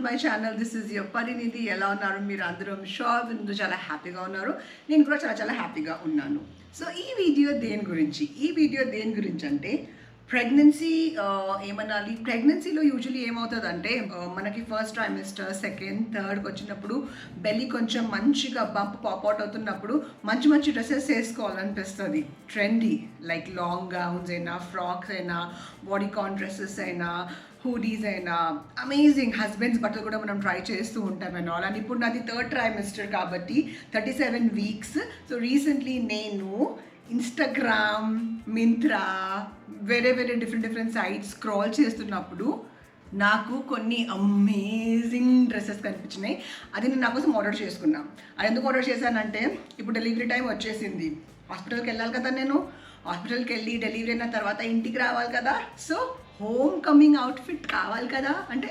My channel. This is your పరిణితి. ఎలా ఉన్నారు మీరు అందరూ? షూర్ మీరు చాలా హ్యాపీగా ఉన్నారు. నేను కూడా చాలా చాలా హ్యాపీగా ఉన్నాను. సో ఈ వీడియో దేని గురించి అంటే ప్రెగ్నెన్సీ ఏమనాలి, ప్రెగ్నెన్సీలో యూజువలీ ఏమవుతుందంటే మనకి ఫస్ట్ ట్రైమిస్టర్, సెకండ్, థర్డ్కి వచ్చినప్పుడు బెల్లీ కొంచెం మంచిగా బంప్ పాప్అవుట్ అవుతున్నప్పుడు మంచి మంచి డ్రెస్సెస్ వేసుకోవాలనిపిస్తుంది. ట్రెండీ లైక్ లాంగ్ గౌన్స్ అయినా, ఫ్రాక్స్ అయినా, బాడీకాన్ డ్రెస్సెస్ అయినా, హూడీస్ అయినా, అమేజింగ్ హస్బెండ్స్ బట్టలు కూడా మనం ట్రై చేస్తూ ఉంటాం అండ్ ఆల్. అండ్ ఇప్పుడు నాది థర్డ్ ట్రైమిస్టర్ కాబట్టి 37 వీక్స్. సో రీసెంట్లీ నేను ఇన్స్టాగ్రామ్, మింత్రా, వేరే డిఫరెంట్ సైట్స్ స్క్రాల్ చేస్తున్నప్పుడు నాకు కొన్ని అమేజింగ్ డ్రెస్సెస్ కనిపించినాయి. అది నేను నా కోసం ఆర్డర్ చేసుకున్నా. అది ఎందుకు ఆర్డర్ చేశానంటే ఇప్పుడు డెలివరీ టైం వచ్చేసింది. హాస్పిటల్కి వెళ్ళాలి కదా, నేను హాస్పిటల్కి వెళ్ళి డెలివరీ అయిన తర్వాత ఇంటికి రావాలి కదా. సో హోమ్ కమింగ్ అవుట్ఫిట్ కావాలి కదా. అంటే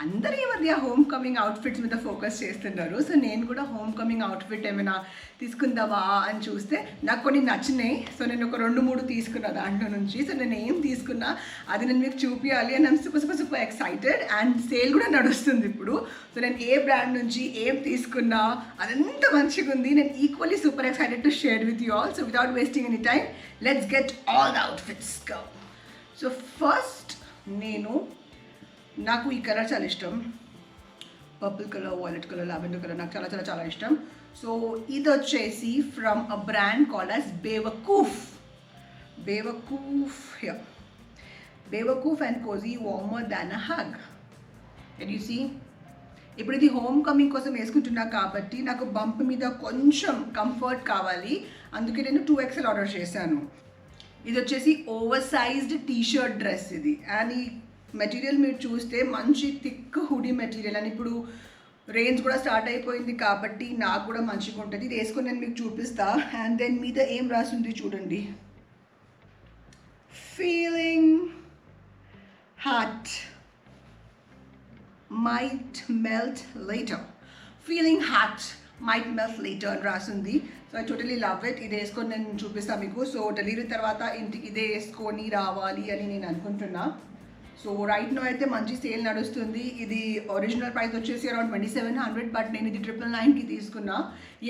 అందరూ ఈ మధ్య హోమ్ కమింగ్ అవుట్ఫిట్స్ మీద ఫోకస్ చేస్తున్నారు. సో నేను కూడా హోమ్ కమింగ్ అవుట్ఫిట్ ఏమైనా తీసుకుందావా అని చూస్తే నాకు కొన్ని నచ్చినాయి. సో నేను ఒక 2-3 తీసుకున్నా దాంట్లో నుంచి. సో నేను ఏం తీసుకున్నా అది నేను మీకు చూపించాలి అని సూపర్ ఎక్సైటెడ్. అండ్ సేల్ కూడా నడుస్తుంది ఇప్పుడు. సో నేను ఏ బ్రాండ్ నుంచి ఏం తీసుకున్నా అదంతా మంచిగా ఉంది. నేను equally super excited to share with you all. So without wasting any time, let's get all the outfits go. So first నాకు ఈ కలర్ చాలా ఇష్టం. Purple colour, violet colour, lavender colour నాకు చాలా చాలా చాలా ఇష్టం. సో ఇది వచ్చేసి from a brand called as Bewakoof and cosy warmer than a hug. Can you see? ఇప్పుడు ఇది హోమ్ కమింగ్ కోసం వేసుకుంటున్నా కాబట్టి నాకు బంప్ మీద కొంచెం కంఫర్ట్ కావాలి. అందుకే నేను 2XL ఆర్డర్ చేశాను. ఇది వచ్చేసి ఓవర్ సైజ్డ్ టీషర్ట్ డ్రెస్ ఇది. అండ్ ఈ మెటీరియల్ మీరు చూస్తే మంచి థిక్ హుడీ మెటీరియల్. అని ఇప్పుడు రేంజ్ కూడా స్టార్ట్ అయిపోయింది కాబట్టి నాకు కూడా మంచిగా ఉంటుంది. ఇది వేసుకొని నేను మీకు చూపిస్తా. అండ్ దెన్ మీద ఏం రాసింది చూడండి, feeling hot might melt later. Feeling hot might melt later అని రాసింది. So I totally love it. ఇది వేసుకొని నేను చూపిస్తాను మీకు. సో డెలివరీ తర్వాత ఇంటికి ఇదే వేసుకొని రావాలి అని నేను అనుకుంటున్నా. సో రైట్ నో అయితే మంచి సేల్ నడుస్తుంది. ఇది ఒరిజినల్ ప్రైస్ వచ్చేసి అరౌండ్ 2700, బట్ నేను ఇది 999కి తీసుకున్నా.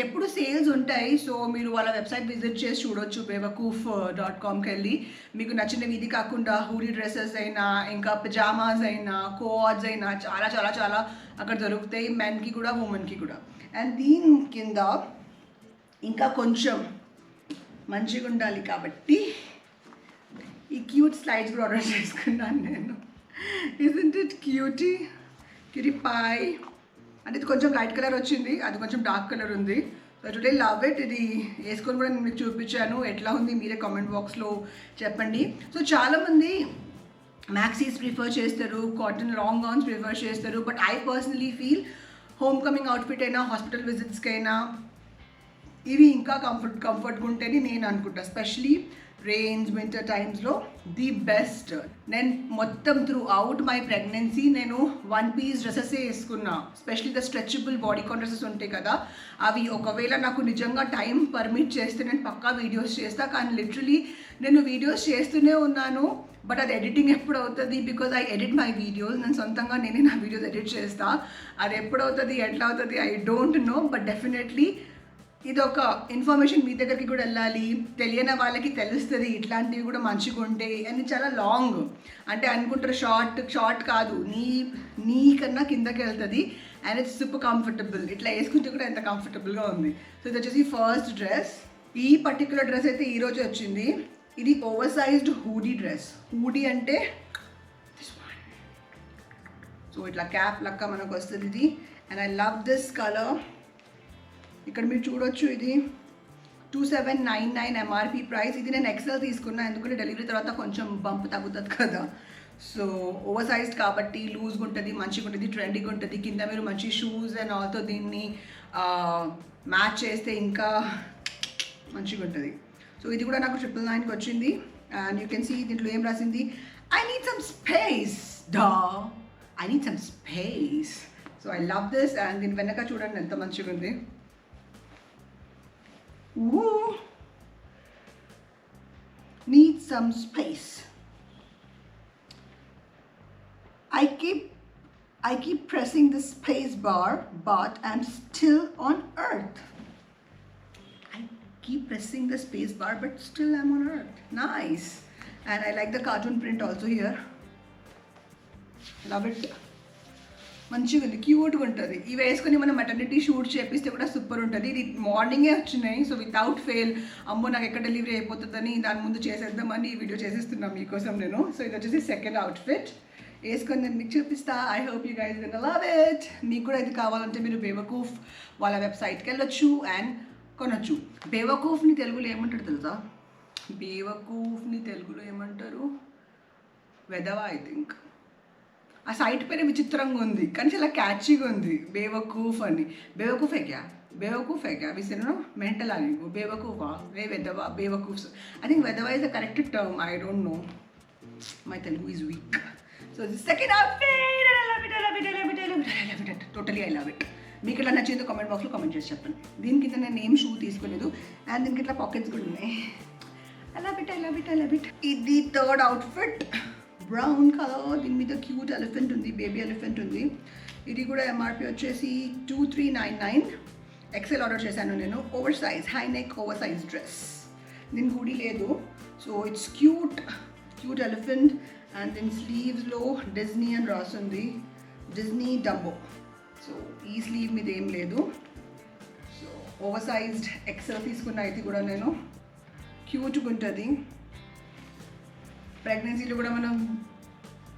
ఎప్పుడు సేల్స్ ఉంటాయి. సో మీరు వాళ్ళ వెబ్సైట్ విజిట్ చేసి చూడొచ్చు, bewakoof.comకి వెళ్ళి. మీకు నచ్చినవి ఇది కాకుండా హూడీ డ్రెస్సెస్ అయినా, ఇంకా పజామాస్ అయినా, కోఆర్డ్స్ అయినా చాలా చాలా చాలా అక్కడ దొరుకుతాయి, మెన్కి కూడా ఉమెన్కి కూడా. అండ్ దీని కింద ఇంకా కొంచెం మంచిగా ఉండాలి కాబట్టి ఈ క్యూట్ స్లైడ్స్ కూడా ఆర్డర్ చేసుకున్నాను నేను. Isn't it cutie pie? అంటే ఇది కొంచెం లైట్ కలర్ వచ్చింది, అది కొంచెం డార్క్ కలర్ ఉంది. So today love it. ఇది వేసుకొని కూడా నేను మీకు చూపించాను. ఎట్లా ఉంది మీరే కామెంట్ బాక్స్లో చెప్పండి. సో చాలామంది మ్యాక్సీస్ ప్రిఫర్ చేస్తారు, కాటన్ లాంగ్ గౌన్స్ ప్రిఫర్ చేస్తారు. But I personally feel home coming outfit అయినా, హాస్పిటల్ విజిట్స్కి అయినా ఇవి ఇంకా కంఫర్ట్గా ఉంటేనే నేను అనుకుంటా. ఎస్పెషలీ రెయిన్స్, వింటర్ టైమ్స్లో ది బెస్ట్. నేను మొత్తం త్రూ అవుట్ మై ప్రెగ్నెన్సీ నేను 1 పీస్ డ్రెస్సెసే వేసుకున్నా. Especially the stretchable bodycon dresses ఉంటాయి కదా, అవి ఒకవేళ నాకు నిజంగా టైం పర్మిట్ చేస్తే నేను పక్కా వీడియోస్ చేస్తా. కానీ లిటరలీ నేను వీడియోస్ చేస్తూనే ఉన్నాను, బట్ అది ఎడిటింగ్ ఎప్పుడు అవుతుంది? Because I edit my videos. నేను సొంతంగా నేనే నా వీడియోస్ ఎడిట్ చేస్తా. అది ఎప్పుడు అవుతుంది, ఎట్లా అవుతుంది, I don't know. But definitely ఇది ఒక ఇన్ఫర్మేషన్ మీ దగ్గరికి కూడా వెళ్ళాలి, తెలియని వాళ్ళకి తెలుస్తుంది ఇట్లాంటివి కూడా మంచిగా ఉంటాయి అని. చాలా లాంగ్ అంటే అనుకుంటారు షార్ట్ కాదు, నీ కన్నా కిందకి వెళ్తుంది. And it's super comfortable. ఇట్లా వేసుకుంటే కూడా ఎంత కంఫర్టబుల్గా ఉంది. సో ఇది వచ్చేసి ఫస్ట్ డ్రెస్. ఈ పర్టికులర్ డ్రెస్ అయితే ఈరోజు వచ్చింది. ఇది over sized hoodie dress. Hoodie అంటే సో ఇట్లా క్యాప్ లెక్క మనకు వస్తుంది ఇది. And I love this colour. ఇక్కడ మీరు చూడొచ్చు, ఇది 2799 ఎంఆర్పి ప్రైస్. ఇది నేను ఎక్సెల్ తీసుకున్నా, ఎందుకంటే డెలివరీ తర్వాత కొంచెం బంప్ తగ్గుతుంది కదా. సో ఓవర్ సైజ్డ్ కాబట్టి లూజ్గా ఉంటుంది, మంచిగా ఉంటుంది, ట్రెండీగా ఉంటుంది. కింద మీరు మంచి షూస్ అండ్ ఆల్తో దీన్ని మ్యాచ్ చేస్తే ఇంకా మంచిగా ఉంటుంది. సో ఇది కూడా నాకు 999కి వచ్చింది. అండ్ యూ కెన్ సీ దీంట్లో ఏం రాసింది, I need some space. So I love this. And దీని వెనక చూడండి ఎంత మంచిగా ఉంది. Need some space. I keep pressing the space bar, but I'm still on Earth. I keep pressing the space bar, but still I'm on Earth. Nice. And I like the cartoon print also here. Love it. మంచిగా ఉంది, క్యూట్గా ఉంటుంది. ఇవి వేసుకొని మనం maternity shoot చేపిస్తే కూడా super ఉంటుంది. ఇది మార్నింగే వచ్చినాయి, సో వితౌట్ ఫెయిల్ అమ్మో నాకు ఎక్కడ డెలివరీ అయిపోతుందని దాని ముందు చేసేద్దామని ఈ వీడియో చేసేస్తున్నాను మీకోసం నేను. సో ఇది వచ్చేసి సెకండ్ అవుట్ఫిట్ వేసుకొని నేను మీకు చూపిస్తా. I hope you guys will love it. మీకు కూడా ఇది కావాలంటే మీరు బేవకూఫ్ వాళ్ళ వెబ్సైట్కి వెళ్ళొచ్చు అండ్ కొనొచ్చు. బేవకూఫ్ని తెలుగులో ఏమంటారు తెలుసా? బేవకూఫ్ని తెలుగులో ఏమంటారు? వెధవ ఐ థింక్. ఆ సైట్ పేరు విచిత్రంగా ఉంది కానీ చాలా క్యాచీగా ఉంది, బేవకూఫ్ అని. బేవకూఫ్ క్యా? బేవకూఫ్ క్యా? విసిరను మెంటల్ అని బేవకూఫా వే వెధవ బేవకూఫ్స్. ఐ థింక్ వెధవ is the correct term. I don't know, my Telugu is week. So this second outfit, I love it, I love it, I love it, I love it, I love it, totally I love it. మీకు ఎలా నచ్చిందో comment బాక్స్లో comment చేసి చెప్పండి. దీని కింద నేను ఏం షూ తీసుకోలేదు అండ్ దీనికి ఇట్లా పాకెట్స్ కూడా ఉన్నాయి. I love it, I love it, I love it. ఇది థర్డ్ అవుట్ఫిట్, బ్రౌన్ కలర్. దీని మీద క్యూట్ ఎలిఫెంట్ ఉంది, బేబీ ఎలిఫెంట్ ఉంది. ఇది కూడా ఎంఆర్పి వచ్చేసి 2399. ఎక్సెల్ ఆర్డర్ చేశాను నేను. Over size, high neck over size dress. దీని హూడీ లేదు, so it's cute cute elephant. And దీని స్లీవ్స్లో డిజ్నీ అని రాస్తుంది, డిజ్నీ డంబో. సో ఈ స్లీవ్ మీద ఏం లేదు. సో ఓవర్ సైజ్డ్ ఎక్సెల్ తీసుకున్న ఇది కూడా నేను. క్యూట్గా ఉంటుంది. ప్రెగ్నెన్సీలో కూడా మనం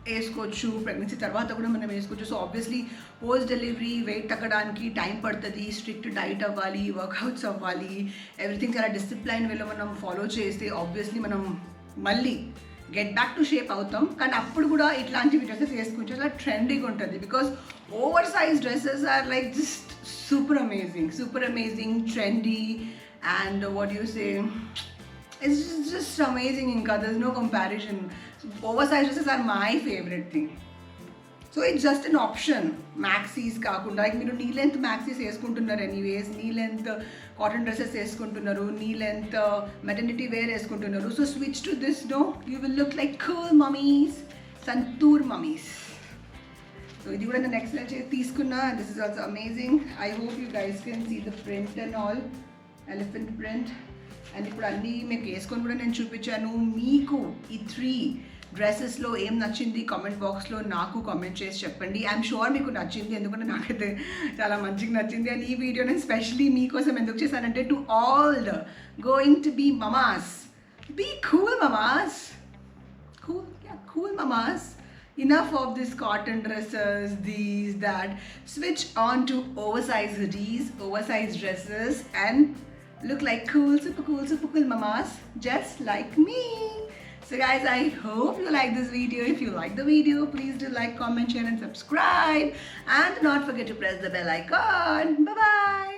వేసుకోవచ్చు, ప్రెగ్నెన్సీ తర్వాత కూడా మనం వేసుకోవచ్చు. So obviously post delivery weight తగ్గడానికి టైం పడుతుంది, స్ట్రిక్ట్ డైట్ అవ్వాలి, వర్కౌట్స్ అవ్వాలి, ఎవ్రీథింగ్ చాలా డిసిప్లైన్ వేలో మనం ఫాలో చేస్తే ఆబ్వియస్లీ మనం మళ్ళీ గెట్ బ్యాక్ టు షేప్ అవుతాం. కానీ అప్పుడు కూడా ఇట్లాంటివి డ్రెస్సెస్ వేసుకుంటే చాలా ట్రెండీగా ఉంటుంది. Because oversize dresses are like just super amazing, trendy and what you say, it's just amazing. Inka, there's no comparison. Oversized dresses are my favorite thing. So it's just an option. Maxis kaakunda, like మీరు knee length maxis వేసుకుంటున్నారు anyways, knee length cotton dresses వేసుకుంటున్నారు, knee length maternity wear వేసుకుంటున్నారు. So switch to this, no, you will look like cool mummies, santoor mummies. So ఇది కూడా నేను XL చేసి తీసుకున్నా. This is also amazing. I hope you guys can see the print and all, elephant print. And ఇప్పుడు అన్నీ మీకు వేసుకొని కూడా నేను చూపించాను. మీకు ఈ 3 డ్రెస్సెస్లో ఏం నచ్చింది కామెంట్ బాక్స్లో నాకు కామెంట్ చేసి చెప్పండి. ఐఎమ్ షూర్ మీకు నచ్చింది, ఎందుకంటే నాకైతే చాలా మంచిగా నచ్చింది. అండ్ ఈ వీడియో నేను స్పెషలీ మీకోసం ఎందుకు చేశానంటే, to all the going to be mamas, be cool mamas, cool mamas. Enough of this cotton dresses, these, that. Switch on to oversized hoodies, oversized dresses, and look like super cool mamas just like me. So guys, I hope you like this video. If you like the video, please do like, comment, share and subscribe, and do not forget to press the bell icon. Bye bye.